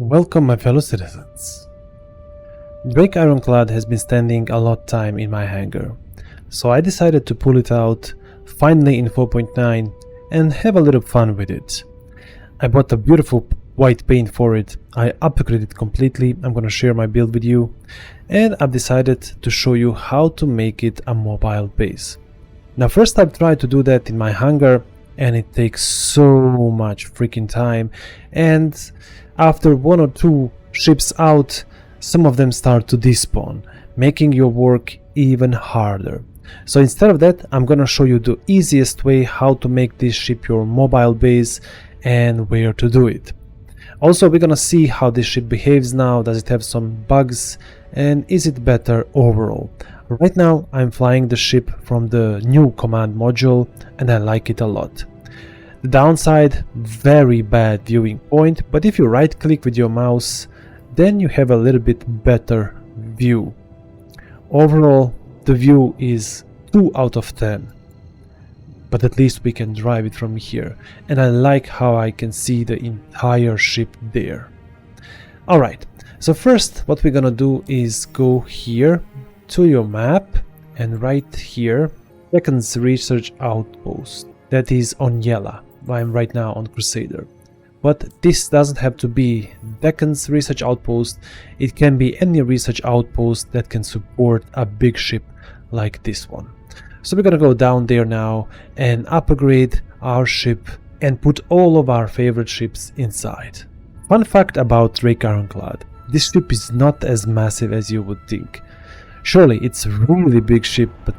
Welcome, my fellow citizens. Drake Ironclad has been standing a lot time in my hangar, so I decided to pull it out finally in 4.9 and have a little fun with it. I bought a beautiful white paint for it, I upgraded it completely, I'm gonna share my build with you, and I've decided to show you how to make it a mobile base. Now first I've tried to do that in my hangar and it takes so much freaking time, and after one or two ships out, some of them start to despawn, making your work even harder. So instead of that, I'm gonna show you the easiest way how to make this ship your mobile base and where to do it. Also, we're gonna see how this ship behaves now, does it have some bugs, and is it better overall. Right now I'm flying the ship from the new command module and I like it a lot. The downside, very bad viewing point, but if you right click with your mouse, then you have a little bit better view. Overall, the view is 2 out of 10, but at least we can drive it from here, and I like how I can see the entire ship there. Alright, so first what we're gonna do is go here to your map, and right here, Deccan's Research Outpost, that is on Yella. I'm right now on Crusader, but this doesn't have to be Deccan's Research Outpost, it can be any research outpost that can support a big ship like this one. So we're gonna go down there now and upgrade our ship and put all of our favorite ships inside. Fun fact about Drake Ironclad, this ship is not as massive as you would think. Surely it's a really big ship, but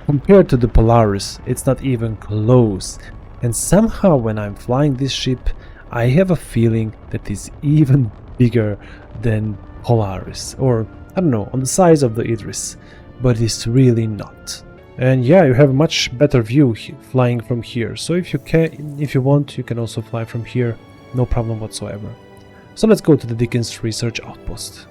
compared to the Polaris it's not even close. And somehow when I'm flying this ship, I have a feeling that it's even bigger than Polaris, or I don't know, on the size of the Idris, but it's really not. And yeah, you have a much better view flying from here, so if you want, you can also fly from here, no problem whatsoever. So let's go to the Dickens Research Outpost.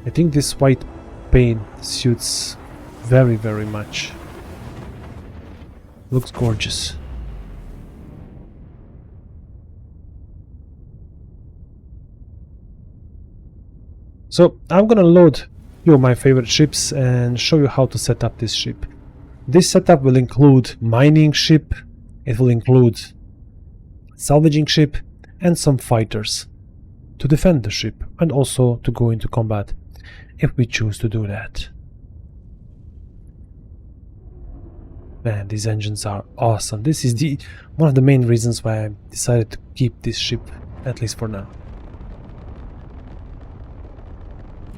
I think this white paint suits very much. Looks gorgeous. So I'm gonna load a few of my favorite ships and show you how to set up this ship. This setup will include mining ship, it will include salvaging ship and some fighters to defend the ship and also to go into combat if we choose to do that. Man, these engines are awesome. This is one of the main reasons why I decided to keep this ship, at least for now.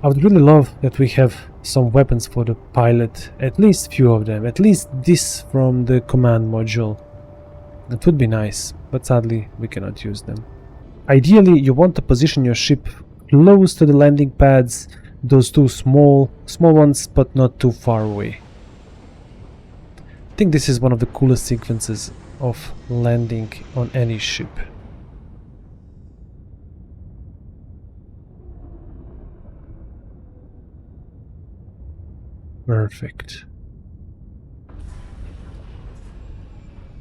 I would really love that we have some weapons for the pilot, at least few of them, at least this from the command module. That would be nice, but sadly we cannot use them. Ideally, you want to position your ship close to the landing pads, those two small ones, but not too far away. I think this is one of the coolest sequences of landing on any ship. Perfect.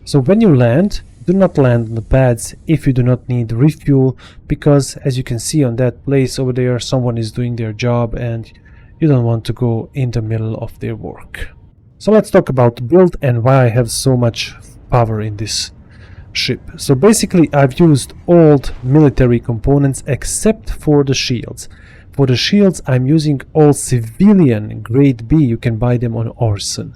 So when you land, do not land on the pads if you do not need refuel, because as you can see on that place over there, someone is doing their job and you don't want to go in the middle of their work. So let's talk about build and why I have so much power in this ship. So basically I've used old military components except for the shields. For the shields I'm using all civilian grade B, you can buy them on Orson.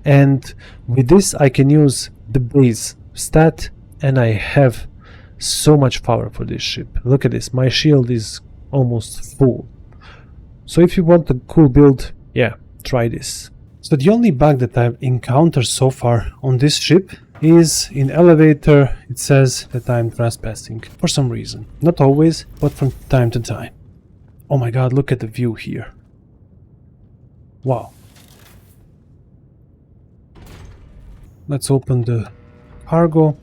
And with this I can use the base stat and I have so much power for this ship. Look at this, my shield is almost full. So if you want a cool build, yeah, try this. So the only bug that I've encountered so far on this ship is in elevator it says that I'm trespassing for some reason. Not always, but from time to time. Oh my god, look at the view here. Wow. Let's open the cargo.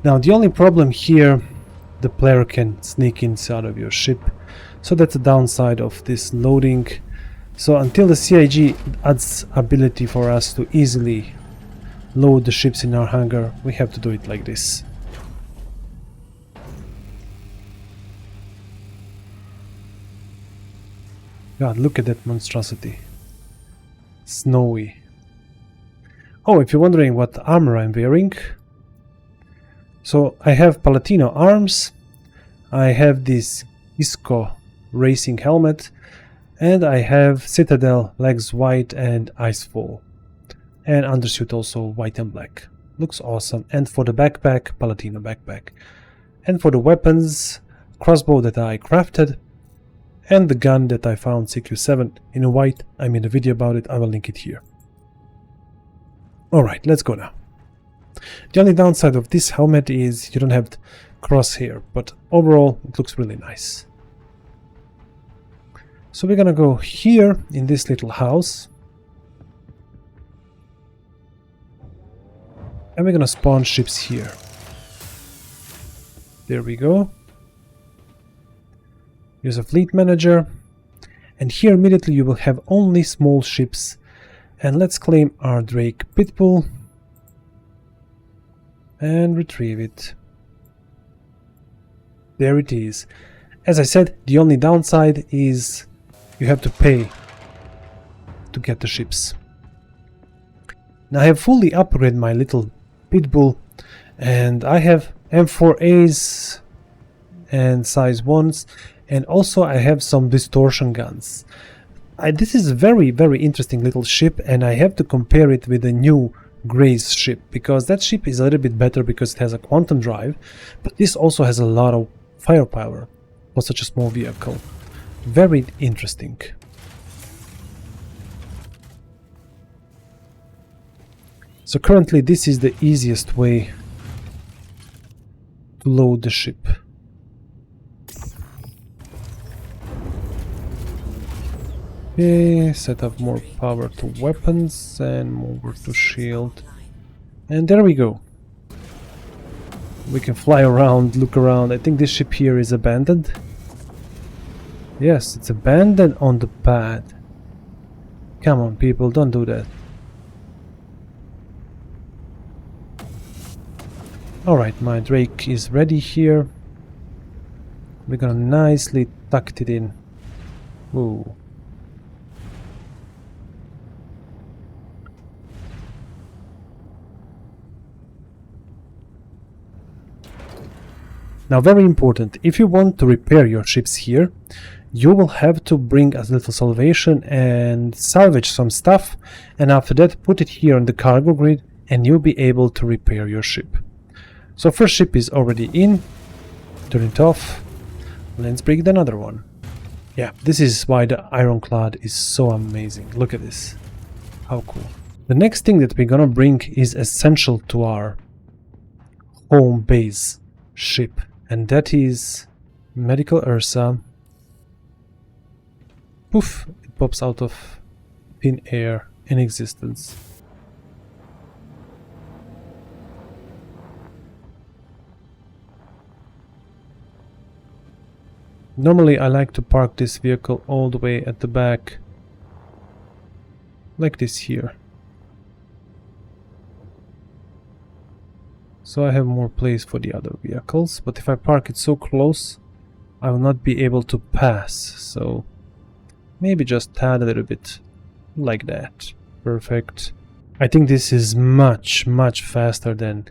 Now the only problem here, the player can sneak inside of your ship. So that's the downside of this loading. So until the CIG adds ability for us to easily load the ships in our hangar, we have to do it like this. God, look at that monstrosity. Snowy. Oh, if you're wondering what armor I'm wearing, so I have Palatino arms, I have this Isco racing helmet, and I have Citadel legs white and Icefall. And undersuit also white and black. Looks awesome. And for the backpack, Palatino backpack. And for the weapons, crossbow that I crafted, and the gun that I found CQ7 in white. I made a video about it, I will link it here. Alright, let's go now. The only downside of this helmet is you don't have crosshair, but overall it looks really nice. So we're gonna go here in this little house. And we're gonna spawn ships here. There we go. Use a fleet manager. And here immediately you will have only small ships. And let's claim our Drake Pitbull. And retrieve it. There it is. As I said, the only downside is you have to pay to get the ships. Now I have fully upgraded my little Pitbull, and I have M4As and size 1s, and also I have some distortion guns. This is a very interesting little ship, and I have to compare it with the new Gray's ship, because that ship is a little bit better because it has a quantum drive, but this also has a lot of firepower for such a small vehicle. Very interesting. So currently this is the easiest way to load the ship. Okay, set up more power to weapons and more to shield. And there we go. We can fly around, look around. I think this ship here is abandoned. Yes, it's abandoned on the pad. Come on, people, don't do that. Alright, my Drake is ready here. We're gonna nicely tuck it in. Ooh. Now, very important, if you want to repair your ships here, you will have to bring a little salvation and salvage some stuff, and after that put it here on the cargo grid and you'll be able to repair your ship. So first ship is already in, turn it off, let's bring another one. Yeah, this is why the Ironclad is so amazing, look at this, how cool. The next thing that we're gonna bring is essential to our home base ship. And that is Medical Ursa. Poof! It pops out of thin air in existence. Normally I like to park this vehicle all the way at the back. Like this here. So I have more place for the other vehicles, but if I park it so close, I will not be able to pass, so maybe just add a little bit like that. Perfect. I think this is much faster than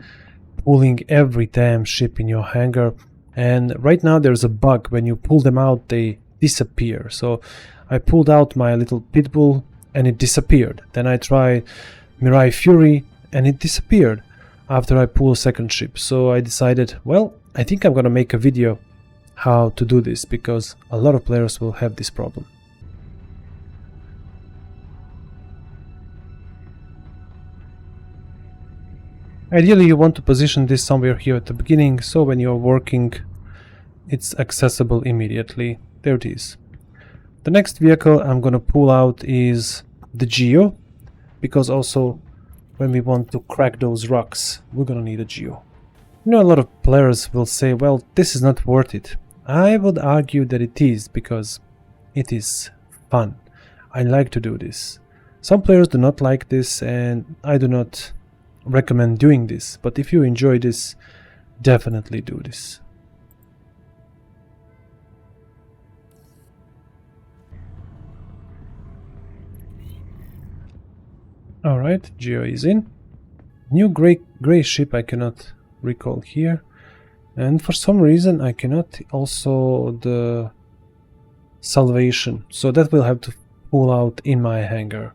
pulling every damn ship in your hangar, and right now there's a bug. When you pull them out, they disappear. So I pulled out my little Pitbull and it disappeared. Then I tried Mirai Fury and it disappeared after I pull a second ship. So I decided, well, I think I'm gonna make a video how to do this, because a lot of players will have this problem. Ideally you want to position this somewhere here at the beginning, so when you're working it's accessible immediately. There it is. The next vehicle I'm gonna pull out is the Geo, because also when we want to crack those rocks, we're gonna need a Geo. You know, a lot of players will say, well, this is not worth it. I would argue that it is, because it is fun. I like to do this. Some players do not like this, and I do not recommend doing this, but if you enjoy this, definitely do this. Alright, Geo is in. New gray ship I cannot recall here. And for some reason I cannot also the salvation. So that will have to pull out in my hangar.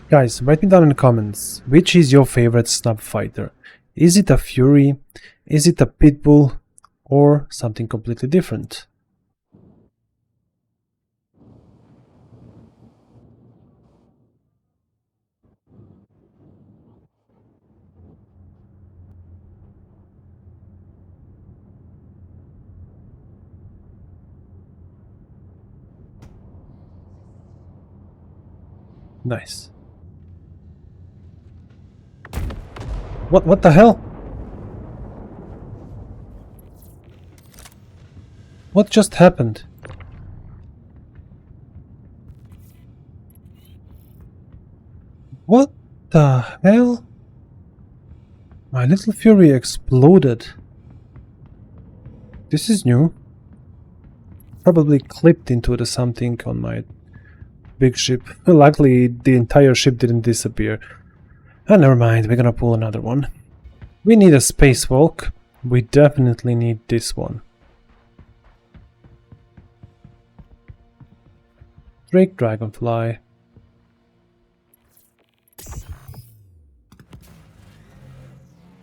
Guys, write me down in the comments, which is your favorite snub fighter? Is it a Fury? Is it a Pitbull? Or something completely different? Nice. What the hell? What just happened? What the hell? My little Fury exploded. This is new. Probably clipped into the something on my big ship. Luckily the entire ship didn't disappear. Never mind, we're gonna pull another one. We need a spacewalk. We definitely need this one. Drake Dragonfly.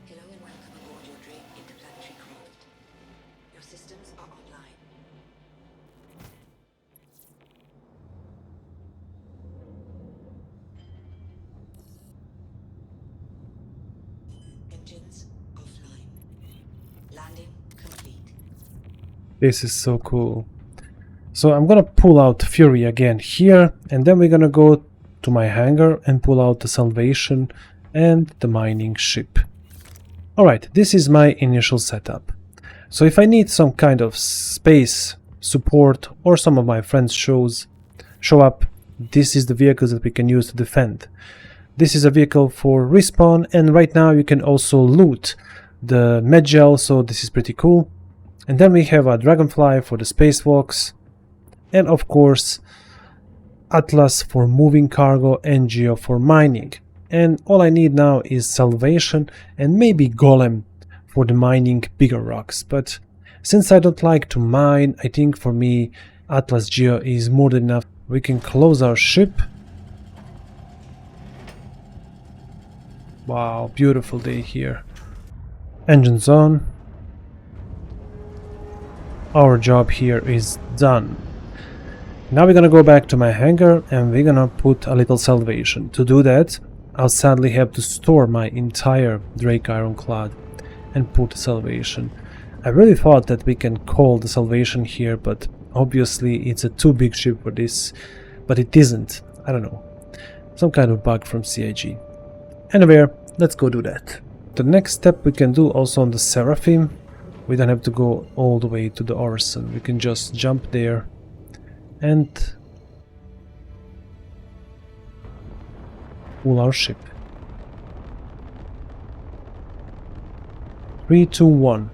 Hello and welcome aboard your Drake interplanetary craft. Your systems are online. Engines offline. Landing complete. This is so cool. So I'm gonna pull out Fury again here, and then we're gonna go to my hangar and pull out the salvation and the mining ship. Alright, this is my initial setup. So if I need some kind of space support or some of my friends show up, this is the vehicles that we can use to defend. This is a vehicle for respawn, and right now you can also loot the medgel, so this is pretty cool. And then we have a Dragonfly for the spacewalks, and of course Atlas for moving cargo and Geo for mining. And all I need now is salvation and maybe Golem for the mining bigger rocks. But since I don't like to mine, I think for me Atlas Geo is more than enough. We can close our ship. Wow, beautiful day here. Engines on. Our job here is done. Now we're gonna go back to my hangar and we're gonna put a little salvation. To do that, I'll sadly have to store my entire Drake Ironclad and put salvation. I really thought that we can call the salvation here, but obviously it's a too big ship for this, but it isn't. I don't know. Some kind of bug from CIG. Anyway, let's go do that. The next step we can do also on the Seraphim. We don't have to go all the way to the Orson. We can just jump there and pull our ship. 3, 2, 1.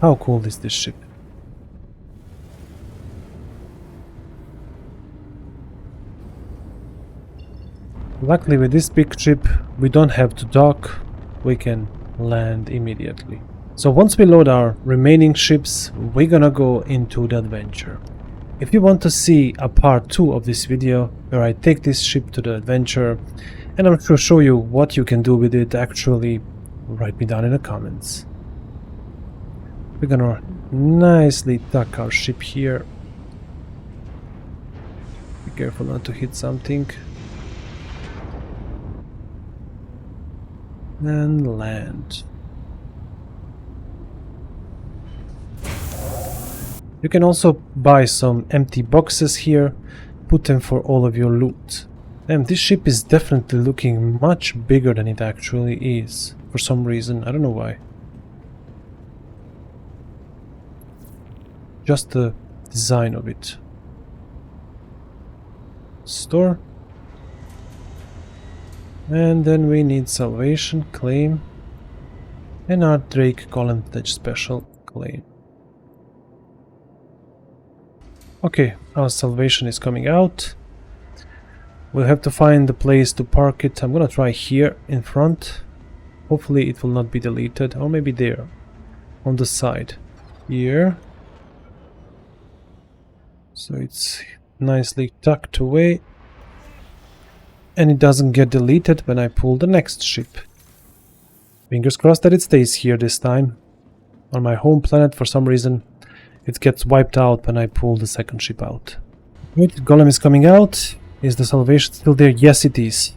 How cool is this ship? Luckily with this big ship we don't have to dock, we can land immediately. So once we load our remaining ships, we're gonna go into the adventure. If you want to see a part 2 of this video where I take this ship to the adventure and I'm sure show you what you can do with it, actually write me down in the comments. We're gonna nicely tuck our ship here. Be careful not to hit something. And land. You can also buy some empty boxes here, put them for all of your loot. And this ship is definitely looking much bigger than it actually is, for some reason, I don't know why. Just the design of it. Store. And then we need salvation, claim, and our Drake Golem Pledge special, claim. Okay, our salvation is coming out. We'll have to find the place to park it. I'm gonna try here in front. Hopefully it will not be deleted, or maybe there on the side here, so it's nicely tucked away and it doesn't get deleted when I pull the next ship. Fingers crossed that it stays here this time. On my home planet, for some reason it gets wiped out when I pull the second ship out. Wait, Golem is coming out. Is the salvation still there? Yes, it is.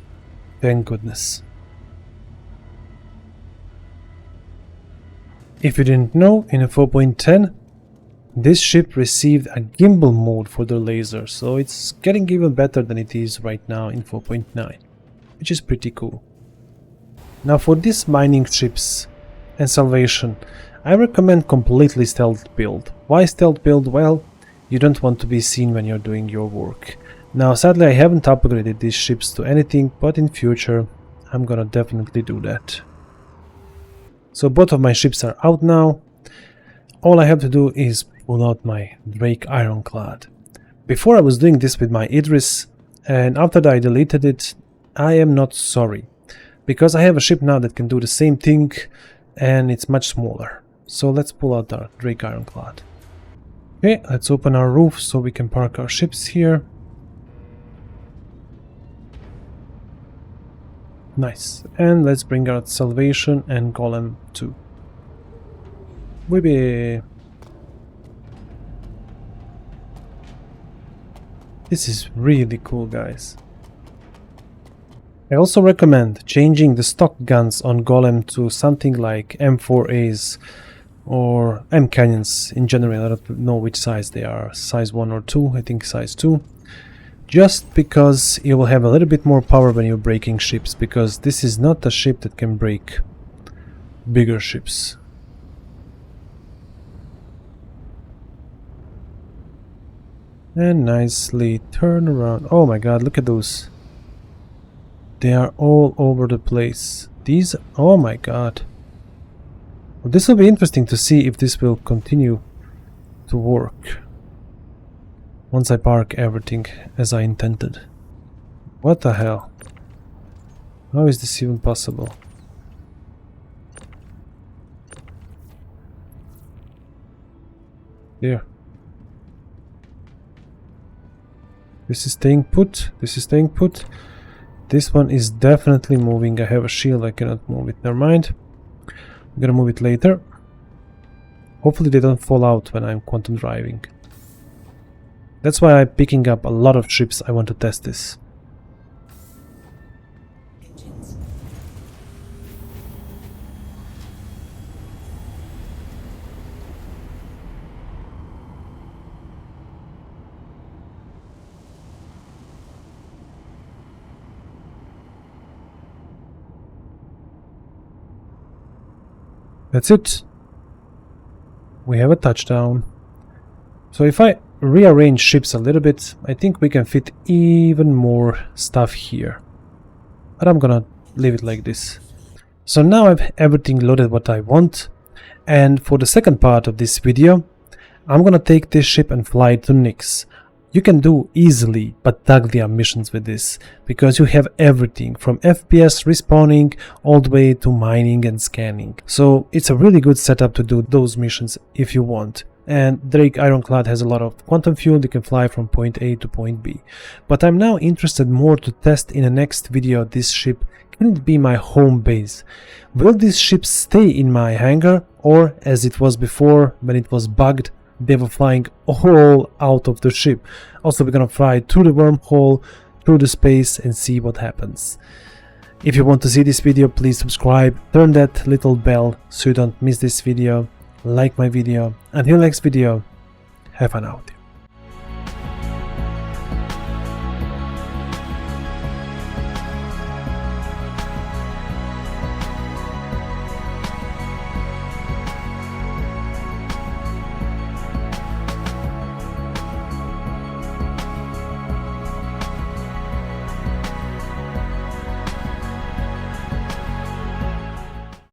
Thank goodness. If you didn't know, in a 4.10 this ship received a gimbal mode for the laser, so it's getting even better than it is right now in 4.9, which is pretty cool. Now for these mining ships and salvation, I recommend completely stealth build. Why stealth build? Well, you don't want to be seen when you're doing your work. Now sadly I haven't upgraded these ships to anything, but in future I'm gonna definitely do that. So both of my ships are out now. All I have to do is pull out my Drake Ironclad. Before I was doing this with my Idris, and after that I deleted it, I am not sorry. Because I have a ship now that can do the same thing, and it's much smaller. So let's pull out our Drake Ironclad. Okay, let's open our roof so we can park our ships here. Nice. And let's bring out Salvation and Golem too. Weeby. This is really cool, guys. I also recommend changing the stock guns on Golem to something like M4As or M Cannons in general. I don't know which size they are, size 1 or 2, I think size 2. Just because you will have a little bit more power when you're breaking ships, because this is not a ship that can break bigger ships. And nicely turn around. Oh my god, look at those. They are all over the place. These, oh my god. Well, this will be interesting to see if this will continue to work once I park everything as I intended. What the hell? How is this even possible? There. This is staying put. This is staying put. This one is definitely moving. I have a shield, I cannot move it. Never mind. I'm gonna move it later. Hopefully they don't fall out when I'm quantum driving. That's why I'm picking up a lot of ships. I want to test this. Engines. That's it. We have a touchdown. So if I rearrange ships a little bit, I think we can fit even more stuff here. But I'm gonna leave it like this. So now I've everything loaded what I want. And for the second part of this video, I'm gonna take this ship and fly it to Nyx. You can do easily Bataglia missions with this, because you have everything from FPS respawning all the way to mining and scanning. So it's a really good setup to do those missions if you want. And Drake Ironclad has a lot of quantum fuel, you can fly from point A to point B. But I'm now interested more to test in the next video this ship. Can it be my home base? Will this ship stay in my hangar, or as it was before when it was bugged, they were flying all out of the ship? Also, we're gonna fly through the wormhole, through the space, and see what happens. If you want to see this video, please subscribe, turn that little bell so you don't miss this video, like my video. Until next video, have fun out.